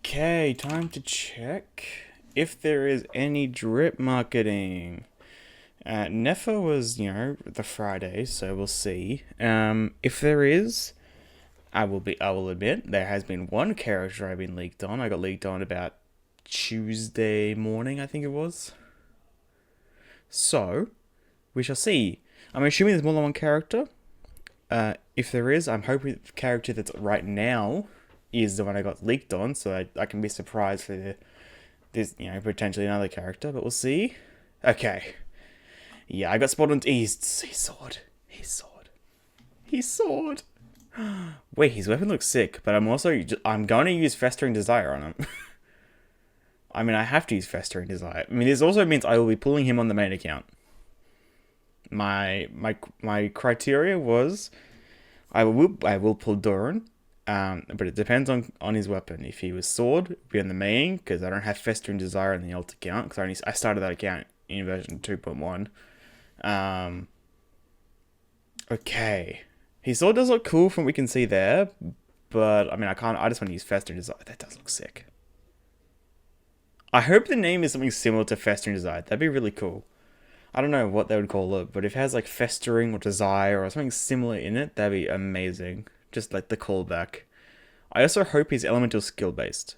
Okay, time to check if there is any drip marketing. Nefa was, the Friday, so we'll see. If there is, I will admit there has been one character I've been leaked on. I got leaked on about Tuesday morning, I think it was. So we shall see. I'm assuming there's more than one character. If there is, I'm hoping the character that's right now is the one I got leaked on, so I can be surprised for there's potentially another character, but we'll see. Okay. Yeah, I got spotted on he's sword. He's sword. Wait, his weapon looks sick, but I'm going to use Festering Desire on him. I mean, I have to use Festering Desire. I mean, this also means I will be pulling him on the main account. My criteria was I will pull Durin, but it depends on his weapon. If he was sword, it'd be on the main because I don't have Festering Desire in the alt account because I started that account in version 2.1. Okay, his sword does look cool from what we can see there, but I mean I just want to use Festering Desire. That does look sick. I hope the name is something similar to Festering Desire. That'd be really cool. I don't know what they would call it, but if it has like Festering or Desire or something similar in it, that'd be amazing. Just like the callback. I also hope he's elemental skill based.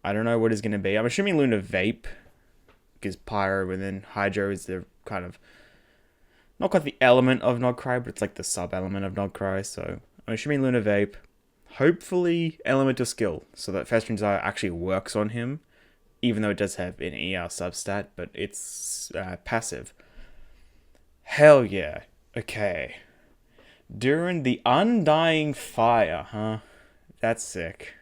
I don't know what he's going to be. I'm assuming Lunar Vape, because Pyro and then Hydro is the kind of, not quite the element of Nod-Krai, but it's like the sub-element of Nod-Krai, so I'm assuming Lunar Vape. Hopefully elemental skill, so that Festering Desire actually works on him. Even though it does have an ER substat, but it's passive. Hell yeah. Okay. Durin the Undying Fire, huh? That's sick.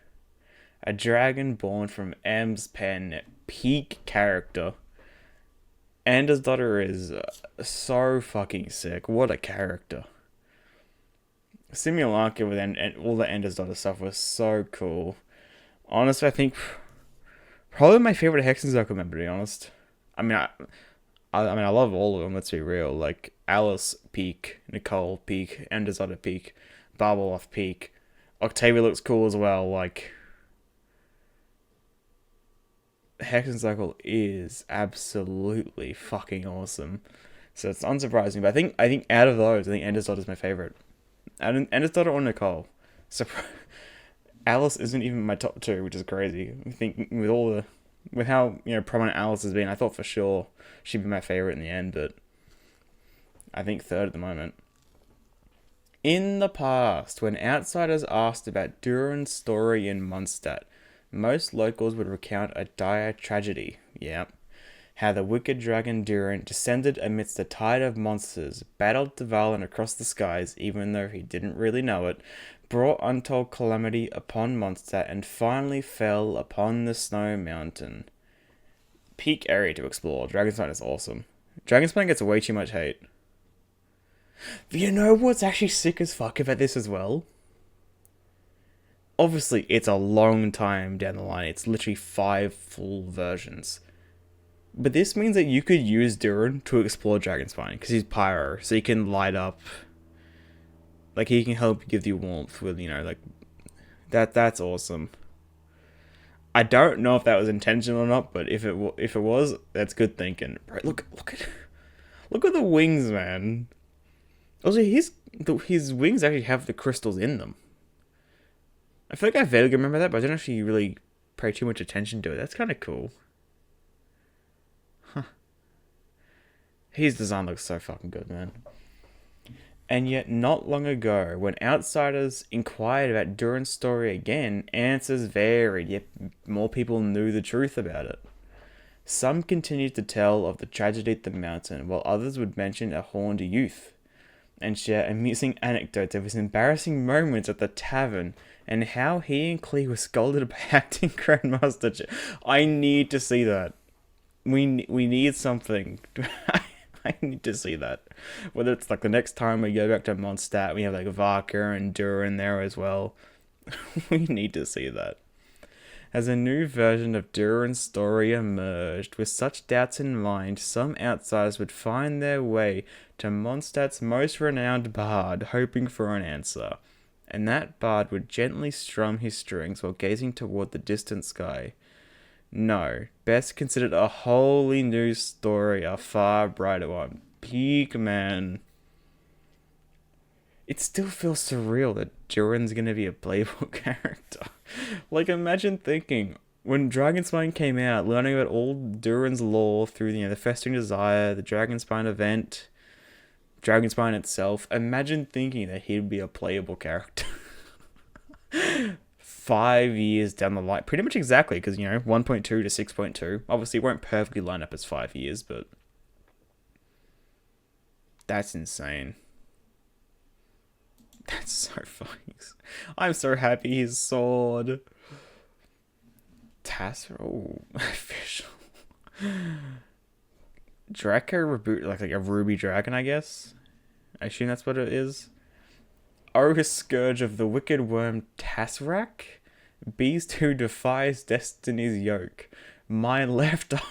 A dragon born from M's pen. Peak character. Ender's daughter is so fucking sick. What a character. Simulacra with and all the Ender's daughter stuff was so cool. Honestly, I think probably my favorite Hexen Circle member, to be honest. I mean, I love all of them. Let's be real. Like Alice peak, Nicole peak, Ender's Daughter peak, Barbeloff peak. Octavia looks cool as well. Like Hexen Circle is absolutely fucking awesome. So it's unsurprising, but I think out of those, I think Ender's Daughter is my favorite. Ender's Daughter or Nicole. So Alice isn't even my top two, which is crazy. I think with how prominent Alice has been, I thought for sure she'd be my favorite in the end, but I think third at the moment. In the past, when outsiders asked about Durin's story in Mondstadt, most locals would recount a dire tragedy. Yep. How the wicked dragon Durin descended amidst a tide of monsters, battled Dvalin across the skies, even though he didn't really know it, brought untold calamity upon Mondstadt, and finally fell upon the Snow Mountain. Peak area to explore. Dragonspine is awesome. Dragonspine gets way too much hate. You know what's actually sick as fuck about this as well? Obviously, it's a long time down the line. It's literally 5 full versions. But this means that you could use Durin to explore Dragonspine, because he's Pyro, so he can light up. Like, he can help give you warmth with, like, that's awesome. I don't know if that was intentional or not, but if it was, that's good thinking. Bro, look at the wings, man. Also, his wings actually have the crystals in them. I feel like I vaguely remember that, but I didn't actually really pay too much attention to it. That's kind of cool. Huh. His design looks so fucking good, man. And yet, not long ago, when outsiders inquired about Durin's story again, answers varied, yet more people knew the truth about it. Some continued to tell of the tragedy at the mountain, while others would mention a horned youth, and share amusing anecdotes of his embarrassing moments at the tavern, and how he and Klee were scolded by acting Grandmaster. I need to see that. We need something. I need to see that. Whether it's like the next time we go back to Mondstadt, we have like Varka and Durin there as well. We need to see that. As a new version of Durin's story emerged, with such doubts in mind, some outsiders would find their way to Mondstadt's most renowned bard, hoping for an answer. and that bard would gently strum his strings while gazing toward the distant sky. No, best considered a wholly new story, a far brighter one. Peak man. It still feels surreal that Durin's gonna be a playable character. Like, imagine thinking, when Dragonspine came out, learning about all Durin's lore through, the Festering Desire, the Dragonspine event, Dragonspine itself, imagine thinking that he'd be a playable character. 5 years down the line. Pretty much exactly, because, 1.2 to 6.2. Obviously, it won't perfectly line up as 5 years, but that's insane. That's so funny. I'm so happy his sword. Tassel. Official. Draco reboot, like a ruby dragon, I guess. I assume that's what it is. Oh, scourge of the wicked worm Tasrak, beast who defies destiny's yoke. My left eye,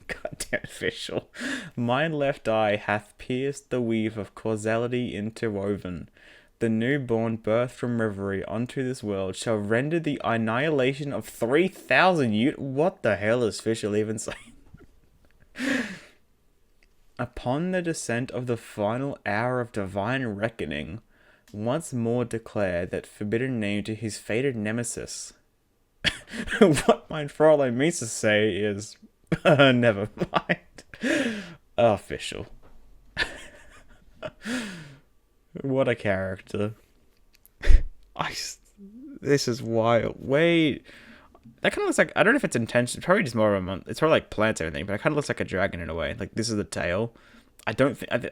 goddamn official. My left eye hath pierced the weave of causality interwoven. The newborn birthed from reverie onto this world shall render the annihilation of 3,000 What the hell is Fischl even saying? Upon the descent of the final hour of divine reckoning, once more declare that forbidden name to his fated nemesis. What my Fraulein means to say is, never mind. Official. What a character. This is wild. Wait. That kind of looks like, I don't know if it's intentional. It's probably just more of a, it's probably like plants and everything, but it kind of looks like a dragon in a way. Like, this is the tail. I don't think,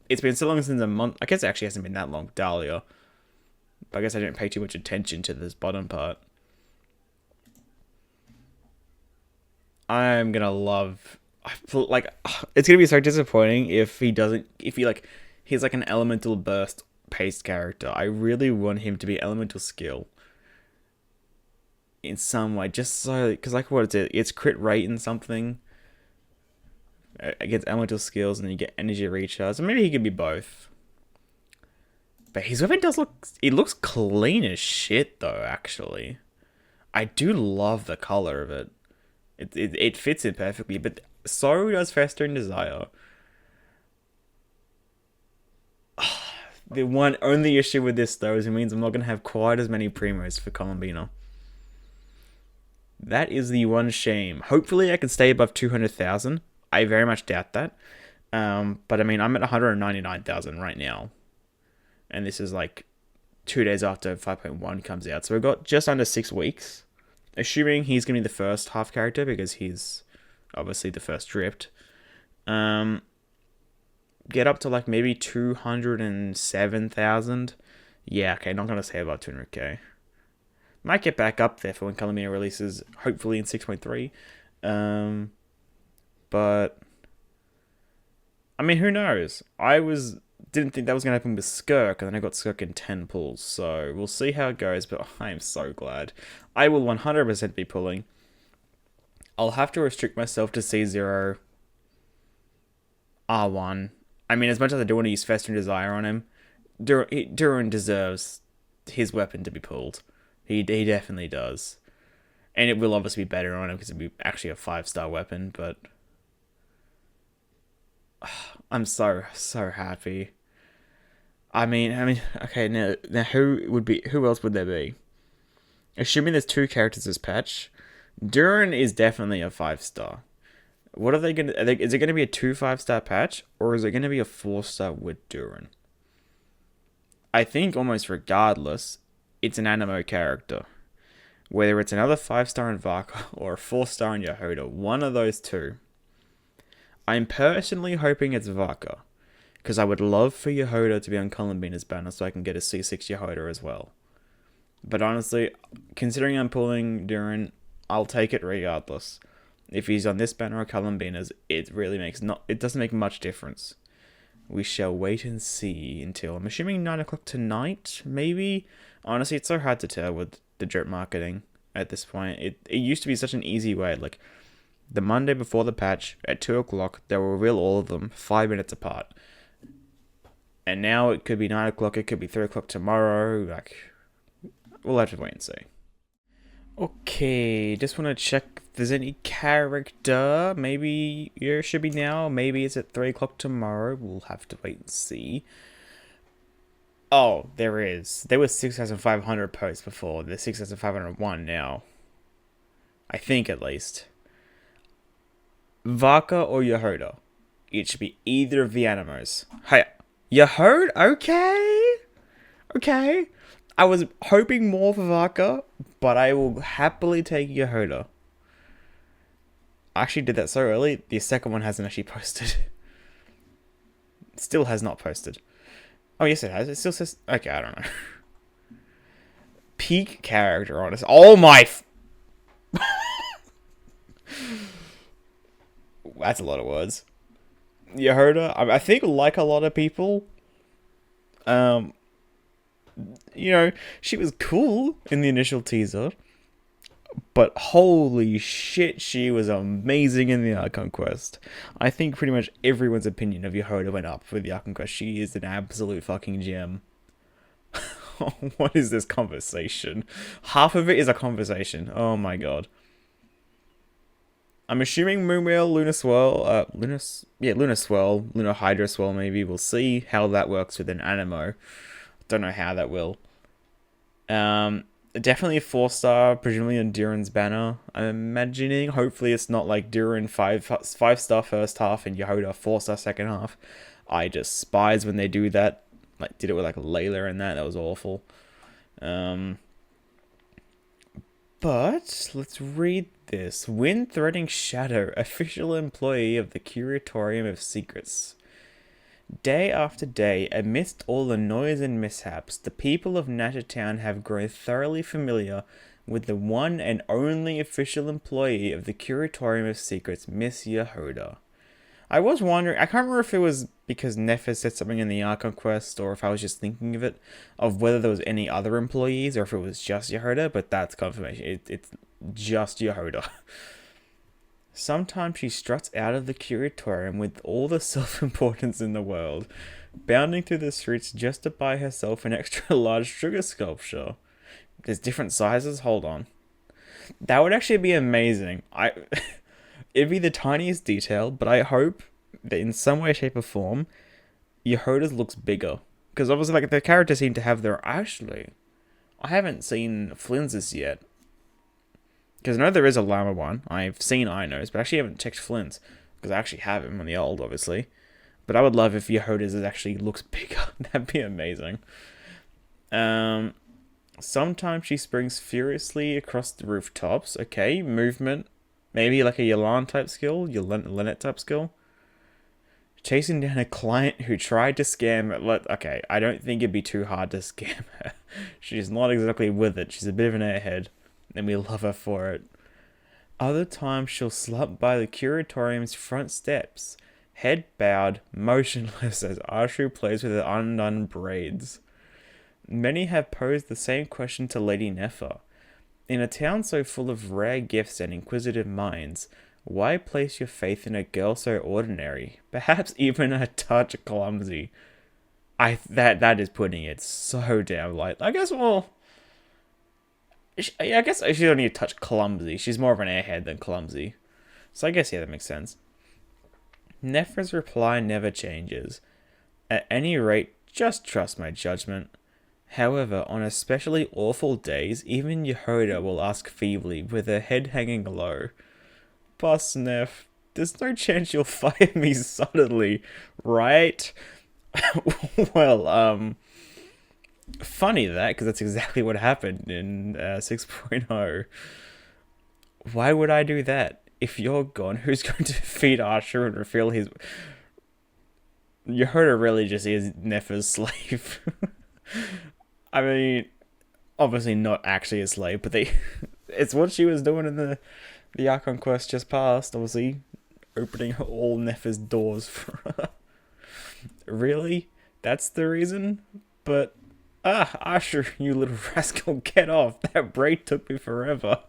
it's been so long since a month. I guess it actually hasn't been that long, Dahlia. But I guess I didn't pay too much attention to this bottom part. I'm gonna love, I feel like, it's gonna be so disappointing if he doesn't, he's like an elemental burst paste character. I really want him to be elemental skill in some way, just so, because like what is it? It's crit rate and something against elemental skills, and then you get energy recharge. So maybe he could be both. But his weapon does look, it looks clean as shit though. Actually, I do love the color of it. It fits it perfectly. But so does Festering Desire. The only issue with this though is it means I'm not gonna have quite as many primos for Columbina. That is the one shame. Hopefully I can stay above 200,000. I very much doubt that. But I mean, I'm at 199,000 right now. And this is like 2 days after 5.1 comes out. So we've got just under 6 weeks. Assuming he's going to be the first half character because he's obviously the first dripped. Get up to like maybe 207,000. Yeah, okay, not going to say about 200k. Might get back up there for when Columbia releases, hopefully in 6.3. But I mean, who knows? Didn't think that was going to happen with Skirk, and then I got Skirk in 10 pulls. So we'll see how it goes, but I am so glad. I will 100% be pulling. I'll have to restrict myself to C0, R1. I mean, as much as I do want to use Festering Desire on him, Durin deserves his weapon to be pulled. He definitely does. And it will obviously be better on him because it'll be actually a 5-star weapon, but I'm so happy. I mean, okay, now who else would there be? Assuming there's 2 characters this patch, Durin is definitely a 5-star. What are they gonna? Is it gonna be a 2 5-star patch, or is it gonna be a 4-star with Durin? I think almost regardless, it's an animo character. Whether it's another 5-star in Varka or a 4-star in Jahoda, one of those two. I'm personally hoping it's Varka, because I would love for Jahoda to be on Columbina's banner so I can get a C6 Jahoda as well. But honestly, considering I'm pulling Durin, I'll take it regardless. If he's on this banner or Columbina's, it doesn't make much difference. We shall wait and see until, I'm assuming 9 o'clock tonight, maybe? Honestly, it's so hard to tell with the drip marketing at this point. It used to be such an easy way, like, the Monday before the patch, at 2 o'clock, they'll reveal all of them, 5 minutes apart. And now it could be 9 o'clock, it could be 3 o'clock tomorrow, like, we'll have to wait and see. Okay, just want to check if there's any character. Maybe it should be now. Maybe it's at 3 o'clock tomorrow. We'll have to wait and see. Oh, there is. There was 6,500 posts before. There's 6,501 now. I think, at least. Vaka or Jahoda? It should be either of the animos. Hey, Jahoda? Okay. Okay. I was hoping more for Vaka, but I will happily take Jahoda. I actually did that so early, the second one hasn't actually posted. Still has not posted. Oh, yes it has. It still says... Okay, I don't know. Peak character, honest. Oh my... That's a lot of words. Jahoda, I think like a lot of people, you know, she was cool in the initial teaser, but holy shit, she was amazing in the Archon Quest. I think pretty much everyone's opinion of Jahoda went up with the Archon Quest. She is an absolute fucking gem. What is this conversation? Half of it is a conversation. Oh my god. I'm assuming Moonwheel, Lunar Swirl, Lunar Swirl, Lunar Hydra Swirl maybe. We'll see how that works with an Animo. Don't know how that will. Definitely a 4-star, presumably on Durin's banner. I'm imagining. Hopefully it's not like Durin 5-star first half and Jahoda 4-star second half. I despise when they do that. Like did it with like Layla and that. That was awful. But let's read this. Wind-threading Shadow, official employee of the Curatorium of Secrets. Day after day, amidst all the noise and mishaps, the people of Nattertown have grown thoroughly familiar with the one and only official employee of the Curatorium of Secrets, Miss Jahoda. I was wondering, I can't remember if it was because Nefer said something in the Archon Quest, or if I was just thinking of it, of whether there was any other employees, or if it was just Jahoda, but that's confirmation. It's just Jahoda. Sometimes she struts out of the Curatorium with all the self-importance in the world, bounding through the streets just to buy herself an extra large sugar sculpture. There's different sizes? Hold on. That would actually be amazing. It'd be the tiniest detail, but I hope that in some way, shape, or form, Jahoda's looks bigger. Because obviously, like, the characters seem to have their... Actually, I haven't seen Flynn's yet. Because I know there is a llama one. I've seen Ino's, but I actually haven't checked Flynn's. Because I actually have him on the old, obviously. But I would love if Jahoda's actually looks bigger. That'd be amazing. Sometimes she springs furiously across the rooftops. Okay, movement. Maybe like a Yelan type skill, Lynette type skill. Chasing down a client who tried to scam her. Okay, I don't think it'd be too hard to scam her. She's not exactly with it. She's a bit of an airhead, and we love her for it. Other times she'll slump by the Curatorium's front steps, head bowed, motionless as Ashu plays with her undone braids. Many have posed the same question to Lady Nefer. In a town so full of rare gifts and inquisitive minds, why place your faith in a girl so ordinary, perhaps even a touch clumsy? That is putting it so damn light. I guess she's only a touch clumsy. She's more of an airhead than clumsy. So I guess, yeah, that makes sense. Nefer's reply never changes. At any rate, just trust my judgment. However, on especially awful days, even Jahoda will ask feebly, with her head hanging low, "Boss Nef, there's no chance you'll fire me suddenly, right?" Well, funny that, because that's exactly what happened in 6.0. Why would I do that? If you're gone, who's going to defeat Archer and reveal his... Jahoda really just is Nefer's slave. I mean, obviously not actually a slave, but it's what she was doing in the Archon Quest just past, obviously, opening all Nefer's doors for her. Really? That's the reason? But, Asher, you little rascal, get off. That braid took me forever.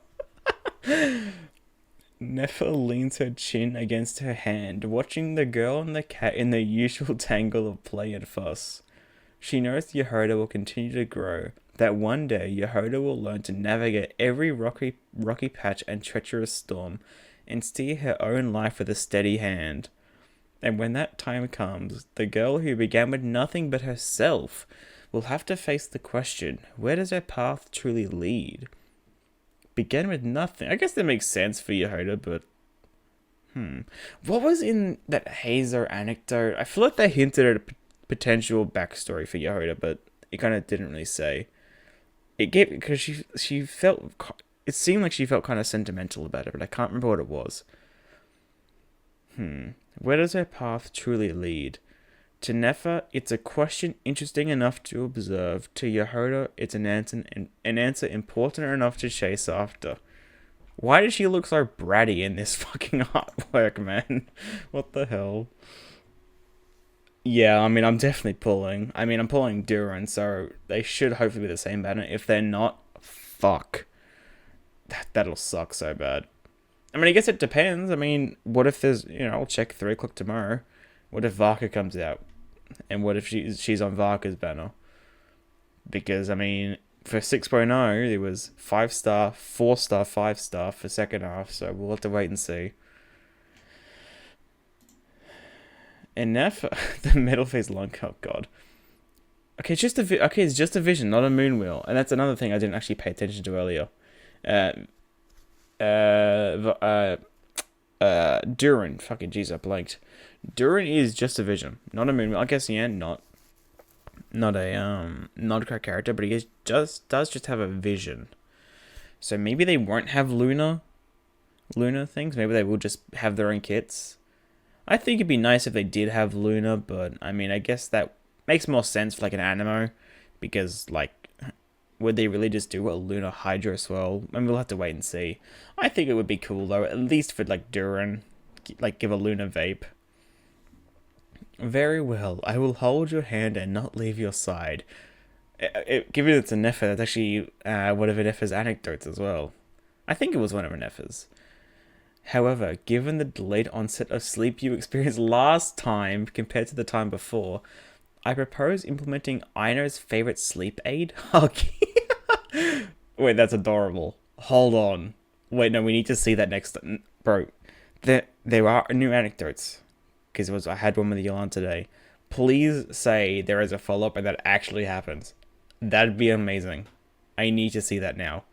Nefer leans her chin against her hand, watching the girl and the cat in the usual tangle of play and fuss. She knows Jahoda will continue to grow, that one day Jahoda will learn to navigate every rocky patch and treacherous storm, and steer her own life with a steady hand. And when that time comes, the girl who began with nothing but herself will have to face the question, where does her path truly lead? Began with nothing. I guess that makes sense for Jahoda, but what was in that Hazer anecdote? I feel like they hinted at a potential backstory for Jahoda, but it kind of didn't really say. It gave because she felt, it seemed like she felt kind of sentimental about it, but I can't remember what it was. Where does her path truly lead? To Nefer, it's a question interesting enough to observe. To Jahoda, it's an answer important enough to chase after. Why does she look so bratty in this fucking artwork, man? What the hell? Yeah, I mean, I'm definitely pulling. I mean, I'm pulling Durin, so they should hopefully be the same banner. If they're not, fuck. That'll suck so bad. I mean, I guess it depends. I mean, what if there's, I'll check 3 o'clock tomorrow. What if Varka comes out? And what if she's on Varka's banner? Because, I mean, for 6.0, it was 5-star, 4-star, 5-star for second half, so we'll have to wait and see. And now for the metal face lunk, oh god. Okay, it's just a vision, not a moon wheel. And that's another thing I didn't actually pay attention to earlier. Durin. Fucking jeez, I blanked. Durin is just a vision, not a moon wheel. I guess, yeah, not a Nod-Krai character, but he does just have a vision. So maybe they won't have lunar things. Maybe they will just have their own kits. I think it'd be nice if they did have lunar, but I mean, I guess that makes more sense for like an animo, because like, would they really just do a lunar Hydra as well? I mean, we'll have to wait and see. I think it would be cool though, at least for like Durin, like give a lunar vape. Very well, I will hold your hand and not leave your side. Given it's a Nefer, that's actually one of Nefer's anecdotes as well. I think it was one of Nefer's. However, given the delayed onset of sleep you experienced last time compared to the time before, I propose implementing Aino's favorite sleep aid, Huggy. Wait, that's adorable. Hold on. Wait, no, we need to see that next... Bro, there are new anecdotes. Because I had one with Yolan today. Please say there is a follow-up and that actually happens. That'd be amazing. I need to see that now.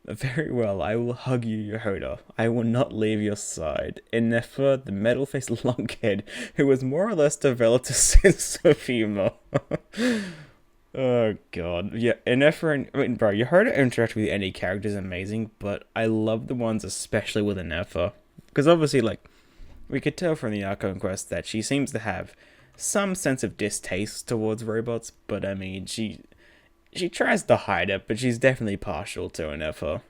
Very well, I will hug you, Jahoda. I will not leave your side. Nefer, the metal-faced lunkhead, who has more or less developed a sense of humor. Oh god. Yeah, Nefer, I mean, bro, Jahoda interact with any character is amazing, but I love the ones especially with Nefer. Because obviously, like, we could tell from the Archon quest that she seems to have some sense of distaste towards robots, but I mean, she tries to hide it, but she's definitely partial to an Nefer.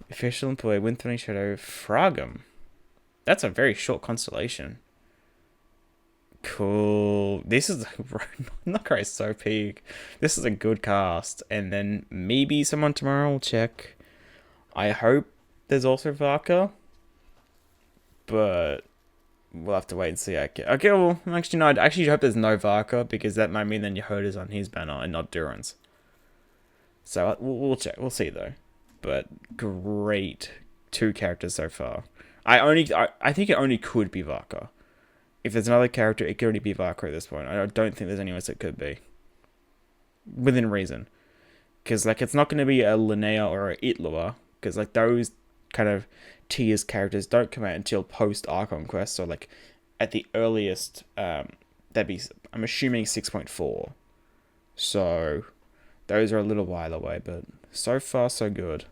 Official employee, Windthorny Shadow, Fragum. That's a very short constellation. Cool. This is... Nod-Krai is so peak. This is a good cast. And then maybe someone tomorrow will check. I hope there's also Varka. But we'll have to wait and see. Okay, well, actually, no. I actually hope there's no Varka, because that might mean then Jahoda's on his banner and not Durin's. So we'll check. We'll see, though. But great 2 characters so far. I think it only could be Varka. If there's another character, it could only be Varka at this point. I don't think there's anyone else it could be. Within reason. Because, like, it's not going to be a Linnea or a Itlua. Because, like, those kind of tiers characters don't come out until post Archon quest, so like at the earliest that'd be, I'm assuming 6.4, so those are a little while away, but so far so good.